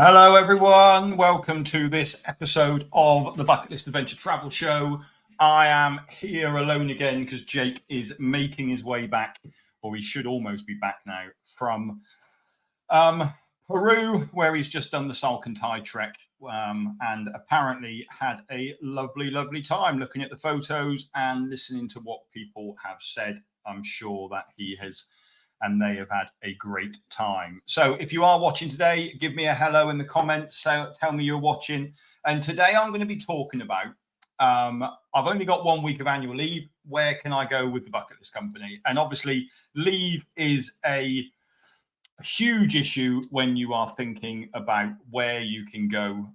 Hello, everyone. Welcome to this episode of the Bucket List Adventure Travel Show. I am here alone again because Jake is making his way back, or he should almost be back now, from Peru, where he's just done the Salcantay trek and apparently had a lovely, lovely time looking at the photos and listening to what people have said. I'm sure that he has and they have had a great time. So if you are watching today, give me a hello in the comments. So tell me you're watching. And today I'm going to be talking about, I've only got 1 week of annual leave. Where can I go with the Bucket List Company? And obviously leave is a huge issue when you are thinking about where you can go.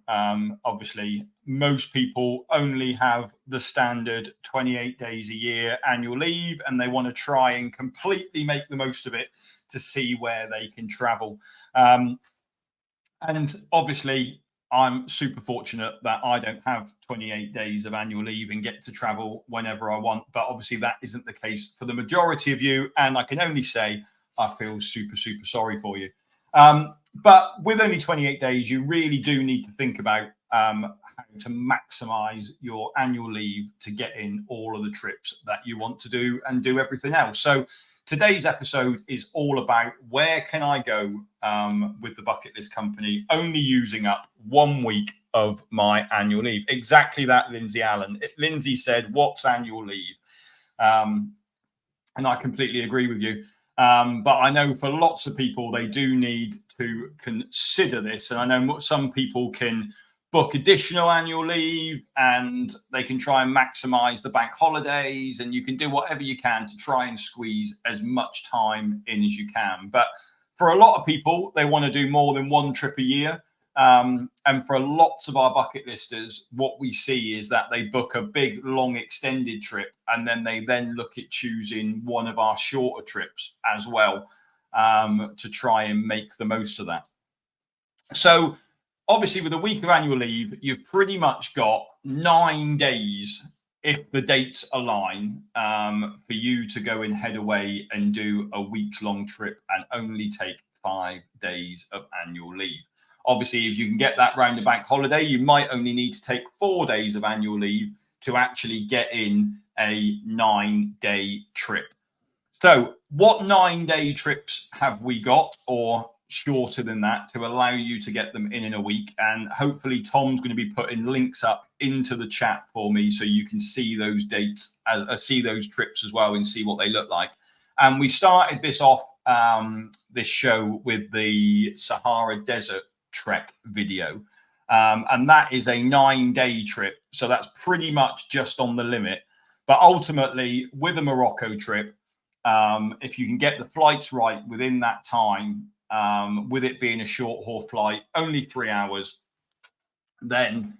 Obviously, most people only have the standard 28 days a year annual leave, and they want to try and completely make the most of it to see where they can travel. And obviously, I'm super fortunate that I don't have 28 days of annual leave and get to travel whenever I want. But obviously, that isn't the case for the majority of you. And I can only say, I feel super, super sorry for you. But with only 28 days, you really do need to think about how to maximize your annual leave to get in all of the trips that you want to do and do everything else. So today's episode is all about where can I go with the Bucket List Company, only using up 1 week of my annual leave. Exactly that, Lindsay Allen. Lindsay said, what's annual leave? And I completely agree with you. But I know for lots of people, they do need to consider this. And I know some people can book additional annual leave and they can try and maximize the bank holidays, and you can do whatever you can to try and squeeze as much time in as you can. But for a lot of people, they want to do more than one trip a year. And for lots of our bucket listers, what we see is that they book a big, long, extended trip, and then they look at choosing one of our shorter trips as well to try and make the most of that. So obviously, with a week of annual leave, you've pretty much got 9 days, if the dates align, for you to go and head away and do a week-long trip and only take 5 days of annual leave. Obviously, if you can get that round the bank holiday, you might only need to take 4 days of annual leave to actually get in a 9-day trip. So what 9-day trips have we got, or shorter than that, to allow you to get them in a week? And hopefully Tom's going to be putting links up into the chat for me so you can see those dates, see those trips as well and see what they look like. And we started this off, this show, with the Sahara Desert Trek video. And that is a 9-day trip. So that's pretty much just on the limit. But ultimately, with a Morocco trip, if you can get the flights right within that time, with it being a short haul flight, only 3 hours, then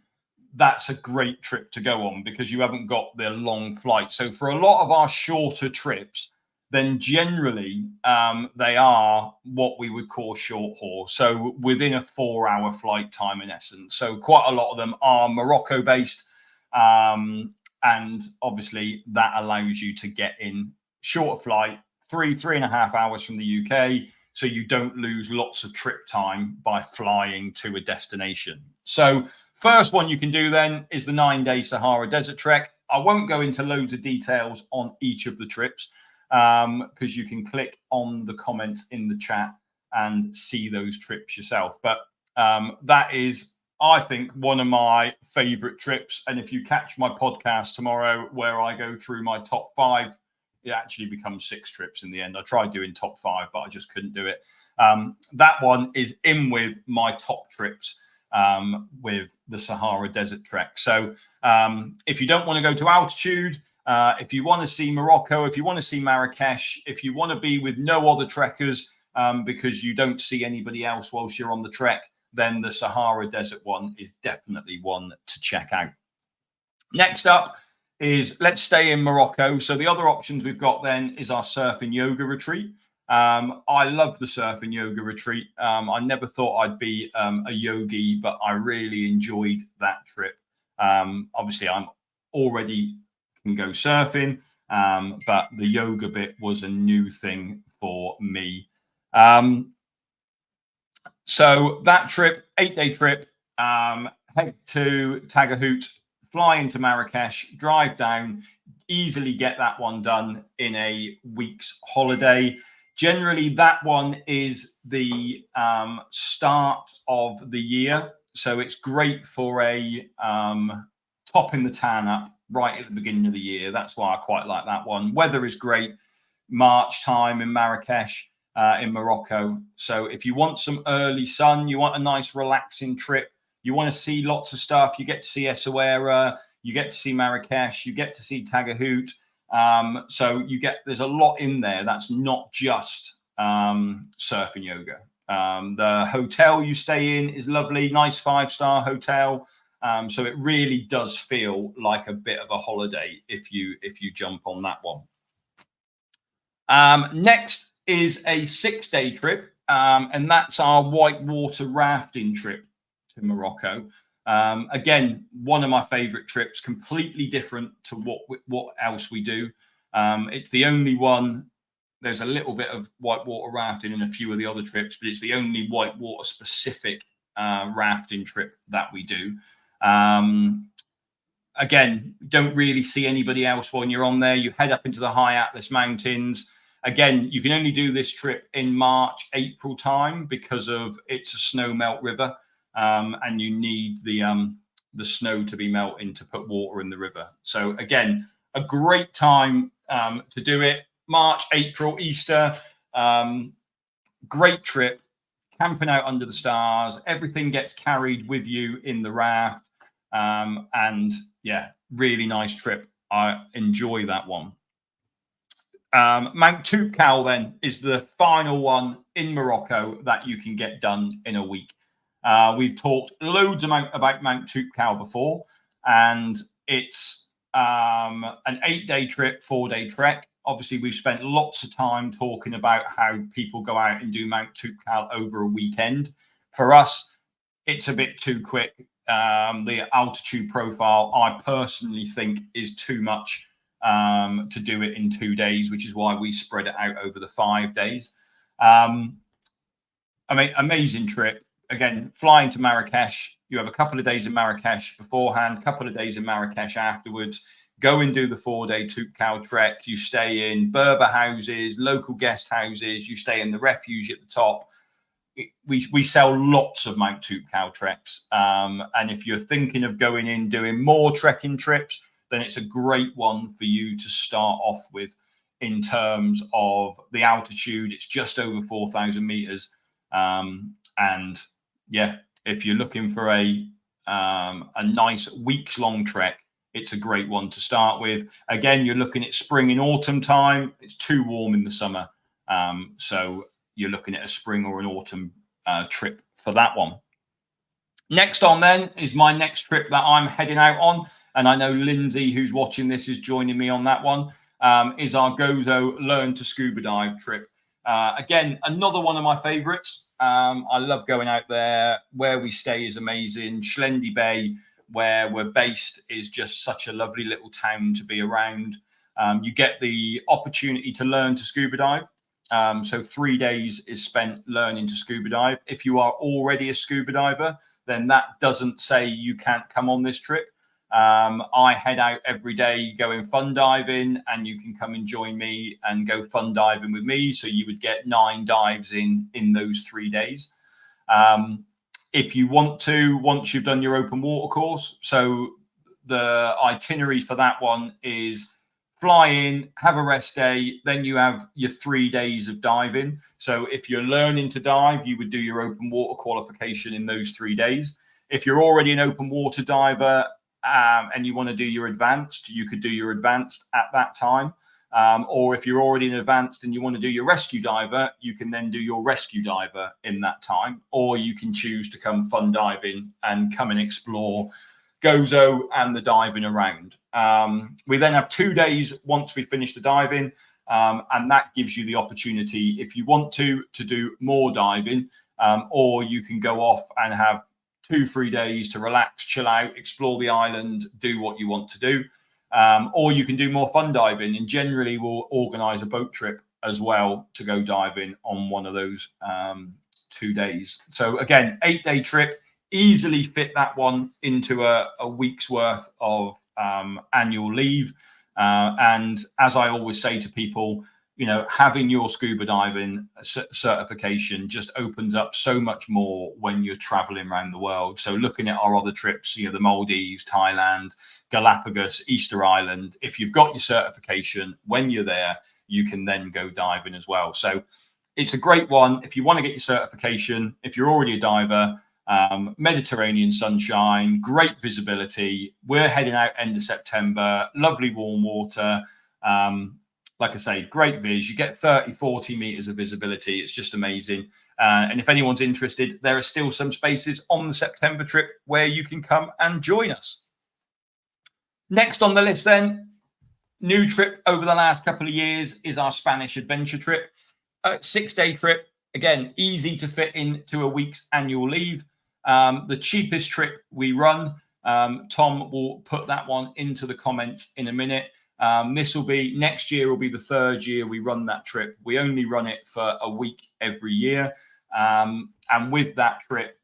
that's a great trip to go on because you haven't got the long flight. So for a lot of our shorter trips, then generally they are what we would call short haul. So within a 4-hour flight time, in essence. So quite a lot of them are Morocco based. And obviously that allows you to get in shorter flight, 3.5 hours from the UK. So you don't lose lots of trip time by flying to a destination. So first one you can do then is the 9-day Sahara Desert Trek. I won't go into loads of details on each of the trips because you can click on the comments in the chat and see those trips yourself. But that is, I think, one of my favorite trips. And if you catch my podcast tomorrow where I go through my top 5, it actually becomes 6 trips in the end. I tried doing top 5, but I just couldn't do it. That one is in with my top trips with the Sahara Desert Trek. So if you don't want to go to altitude, if you want to see Morocco, if you want to see Marrakesh, if you want to be with no other trekkers because you don't see anybody else whilst you're on the trek, then the Sahara Desert one is definitely one to check out. Next up is, let's stay in Morocco. So the other options we've got then is our surf and yoga retreat. I love the surf and yoga retreat. I never thought I'd be a yogi, but I really enjoyed that trip. Obviously, I'm already can go surfing, but the yoga bit was a new thing for me. So that trip, 8-day trip, head to Tagahout, fly into Marrakesh, drive down, easily get that one done in a week's holiday. Generally, that one is the start of the year. So it's great for a topping the tan up right at the beginning of the year. That's why I quite like that one. Weather is great. March time in Marrakesh, in Morocco. So if you want some early sun, you want a nice relaxing trip, you want to see lots of stuff, you get to see Essaouira, you get to see Marrakesh, you get to see Tagahout. So there's a lot in there that's not just surf and yoga. The hotel you stay in is lovely, nice 5-star hotel. So it really does feel like a bit of a holiday if you jump on that one. Next is a 6-day trip, and that's our whitewater rafting trip to Morocco. Again, one of my favorite trips, completely different to what else we do. It's the only one. There's a little bit of whitewater rafting in a few of the other trips, but it's the only whitewater specific rafting trip that we do. Again, don't really see anybody else when you're on there. You head up into the high Atlas Mountains. Again, you can only do this trip in March, April time because it's a snow melt river, and you need the snow to be melting to put water in the river. So again, a great time to do it. March, April, Easter, great trip, camping out under the stars. Everything gets carried with you in the raft. And yeah, really nice trip. I enjoy that one. Mount Toubkal then is the final one in Morocco that you can get done in a week. We've talked loads about Mount Toubkal before, and it's an 8-day trip, 4-day trek. Obviously, we've spent lots of time talking about how people go out and do Mount Toubkal over a weekend. For us, it's a bit too quick. The altitude profile, I personally think, is too much to do it in 2 days, which is why we spread it out over the 5 days. I mean, amazing trip. Again, flying to Marrakesh, you have a couple of days in Marrakesh beforehand, a couple of days in Marrakesh afterwards. Go and do the 4-day Toubkal trek. You stay in Berber houses, local guest houses. You stay in the refuge at the top. We sell lots of Mount Toubkal treks. And if you're thinking of going in doing more trekking trips, then it's a great one for you to start off with in terms of the altitude. It's just over 4,000 meters. And yeah, if you're looking for a nice weeks-long trek, it's a great one to start with. Again, you're looking at spring and autumn time. It's too warm in the summer. So you're looking at a spring or an autumn trip for that one. Next on then is my next trip that I'm heading out on. And I know Lindsay, who's watching this, is joining me on that one, is our Gozo Learn to Scuba Dive trip. Again, another one of my favorites. I love going out there. Where we stay is amazing. Shlendi Bay, where we're based, is just such a lovely little town to be around. You get the opportunity to learn to scuba dive. So 3 days is spent learning to scuba dive. If you are already a scuba diver, then that doesn't say you can't come on this trip. I head out every day going fun diving, and you can come and join me and go fun diving with me. So you would get 9 dives in those 3 days. If you want to, once you've done your open water course, so the itinerary for that one is fly in, have a rest day, then you have your 3 days of diving. So if you're learning to dive, you would do your open water qualification in those 3 days. If you're already an open water diver and you want to do your advanced, you could do your advanced at that time. Or if you're already an advanced and you want to do your rescue diver, you can then do your rescue diver in that time. Or you can choose to come fun diving and come and explore Gozo and the diving around. We then have 2 days once we finish the diving, and that gives you the opportunity, if you want to do more diving, or you can go off and have 2-3 days to relax, chill out, explore the island, do what you want to do. Or you can do more fun diving, and generally we'll organize a boat trip as well to go diving on one of those 2 days. So again, 8-day trip, easily fit that one into a week's worth of annual leave. And as I always say to people, you know, having your scuba diving certification just opens up so much more when you're traveling around the world. So looking at our other trips, you know, the Maldives, Thailand, Galapagos, Easter Island, if you've got your certification, when you're there, you can then go diving as well. So it's a great one if you want to get your certification. If you're already a diver, Mediterranean sunshine, great visibility. We're heading out end of September, lovely warm water. Like I say, great viz. You get 30, 40 meters of visibility. It's just amazing. And if anyone's interested, there are still some spaces on the September trip where you can come and join us. Next on the list then, new trip over the last couple of years is our Spanish adventure trip. 6-day trip. Again, easy to fit into a week's annual leave. The cheapest trip we run. Tom will put that one into the comments in a minute. This will be next year, will be the 3rd year we run that trip. We only run it for a week every year. And with that trip,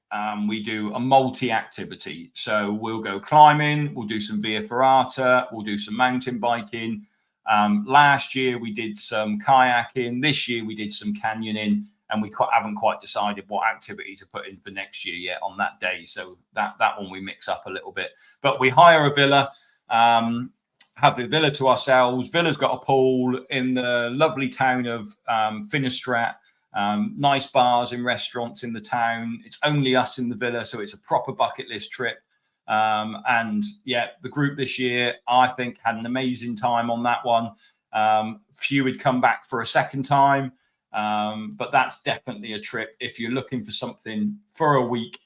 we do a multi-activity. So we'll go climbing, we'll do some via ferrata, we'll do some mountain biking. Last year we did some kayaking. This year we did some canyoning, and we haven't quite decided what activity to put in for next year yet on that day. So that one we mix up a little bit. But we hire a villa, have the villa to ourselves. Villa's got a pool in the lovely town of Finestrat. Nice bars and restaurants in the town. It's only us in the villa, so it's a proper bucket list trip. And yeah, the group this year, I think, had an amazing time on that one. Few would come back for a second time, but that's definitely a trip if you're looking for something for a week,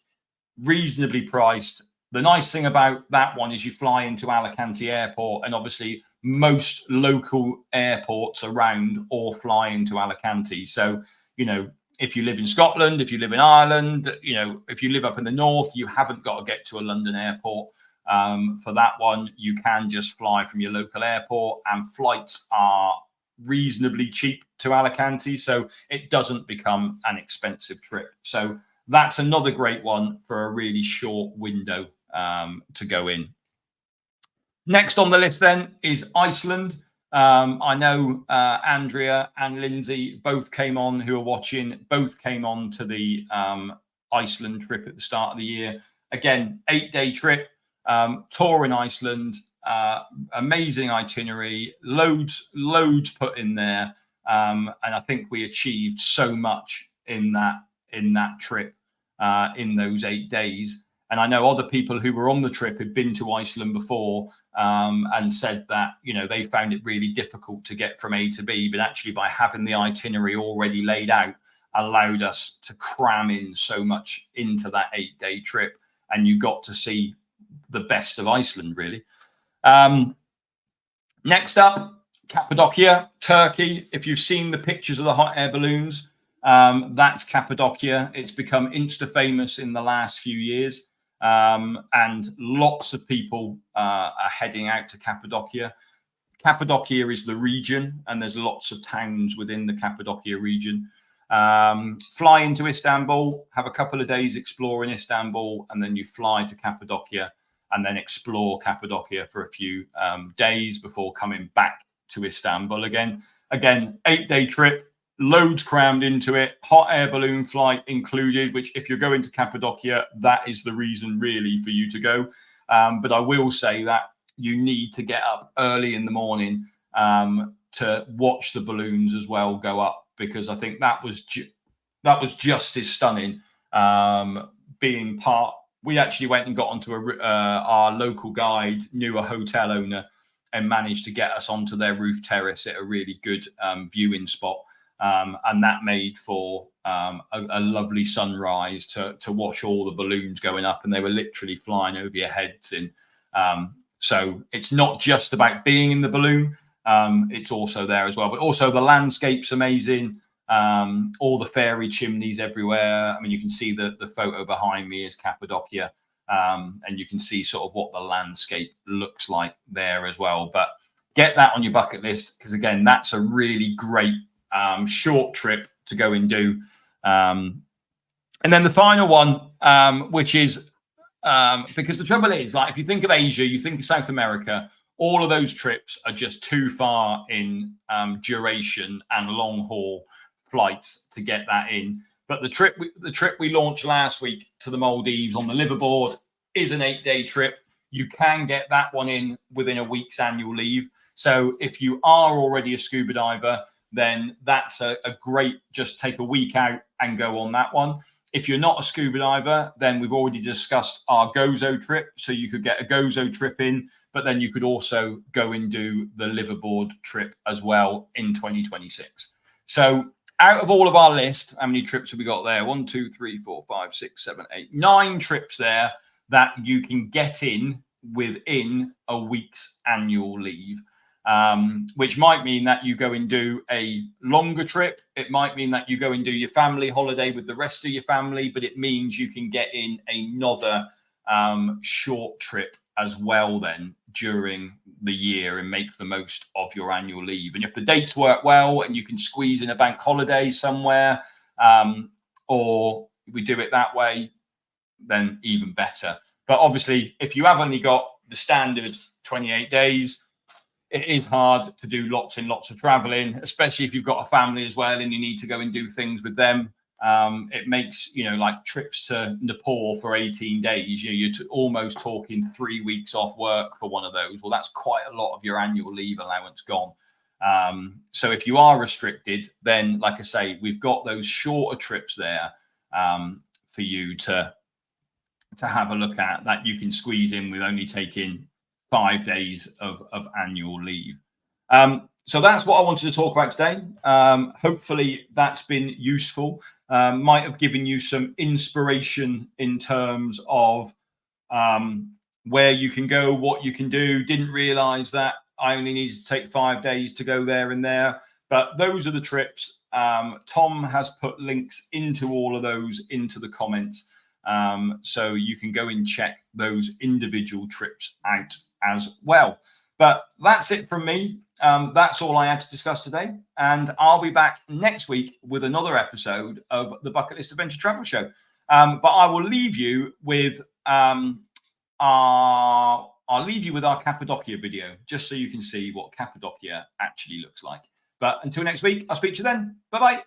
reasonably priced. The nice thing about that one is you fly into Alicante Airport, and obviously most local airports around all fly into Alicante. So, you know, if you live in Scotland, if you live in Ireland, you know, if you live up in the north, you haven't got to get to a London airport. For that one, you can just fly from your local airport, and flights are reasonably cheap to Alicante. So it doesn't become an expensive trip. So that's another great one for a really short window to go in. Next on the list then is Iceland. I know Andrea and Lindsay both came on, who are watching, both came on to the Iceland trip at the start of the year. Again, 8-day trip, tour in Iceland, amazing itinerary, loads put in there. And I think we achieved so much in that trip, in those 8 days. And I know other people who were on the trip had been to Iceland before, and said that, you know, they found it really difficult to get from A to B, but actually by having the itinerary already laid out allowed us to cram in so much into that 8-day trip, and you got to see the best of Iceland, really. Next up, Cappadocia, Turkey. If you've seen the pictures of the hot air balloons, that's Cappadocia. It's become insta famous in the last few years. And lots of people are heading out to Cappadocia. Cappadocia is the region, and there's lots of towns within the Cappadocia region. Fly into Istanbul, have a couple of days exploring Istanbul, and then you fly to Cappadocia and then explore Cappadocia for a few days before coming back to Istanbul again. Again, 8-day trip. Loads crammed into it, hot air balloon flight included, which if you're going to Cappadocia, that is the reason really for you to go. But I will say that you need to get up early in the morning to watch the balloons as well go up, because I think that was just as stunning. Being part, we actually went and got onto our local guide knew a hotel owner and managed to get us onto their roof terrace at a really good viewing spot. And that made for a lovely sunrise to watch all the balloons going up, and they were literally flying over your heads. So it's not just about being in the balloon, it's also there as well. But also the landscape's amazing. All the fairy chimneys everywhere. I mean, you can see the photo behind me is Cappadocia, and you can see sort of what the landscape looks like there as well. But get that on your bucket list, because again, that's a really great short trip to go and do. And then the final one, which is because the trouble is, like, if you think of Asia, you think of South America, all of those trips are just too far in duration and long haul flights to get that in. But the trip we launched last week to the Maldives on the liverboard is an 8-day trip. You can get that one in within a week's annual leave. So if you are already a scuba diver, then that's a great, just take a week out and go on that one. If you're not a scuba diver, then we've already discussed our Gozo trip. So you could get a Gozo trip in, but then you could also go and do the liverboard trip as well in 2026. So out of all of our list, how many trips have we got there? 1, 2, 3, 4, 5, 6, 7, 8, 9 trips there that you can get in within a week's annual leave. Which might mean that you go and do a longer trip. It might mean that you go and do your family holiday with the rest of your family, but it means you can get in another short trip as well then during the year and make the most of your annual leave. And if the dates work well and you can squeeze in a bank holiday somewhere, or we do it that way, then even better. But obviously, if you have only got the standard 28 days, it is hard to do lots and lots of traveling, especially if you've got a family as well and you need to go and do things with them. It makes, like trips to Nepal for 18 days, you're almost talking 3 weeks off work for one of those. Well, that's quite a lot of your annual leave allowance gone. So if you are restricted, then like I say, we've got those shorter trips there for you to have a look at that you can squeeze in with only taking 5 days of annual leave. So that's what I wanted to talk about today. Hopefully that's been useful. Might have given you some inspiration in terms of where you can go, what you can do. Didn't realize that I only needed to take 5 days to go there and there. But those are the trips. Tom has put links into all of those into the comments. So you can go and check those individual trips out as well. But that's it from me. That's all I had to discuss today. And I'll be back next week with another episode of the Bucket List Adventure Travel Show. But I will leave you with our Cappadocia video, just so you can see what Cappadocia actually looks like. But until next week, I'll speak to you then. Bye-bye.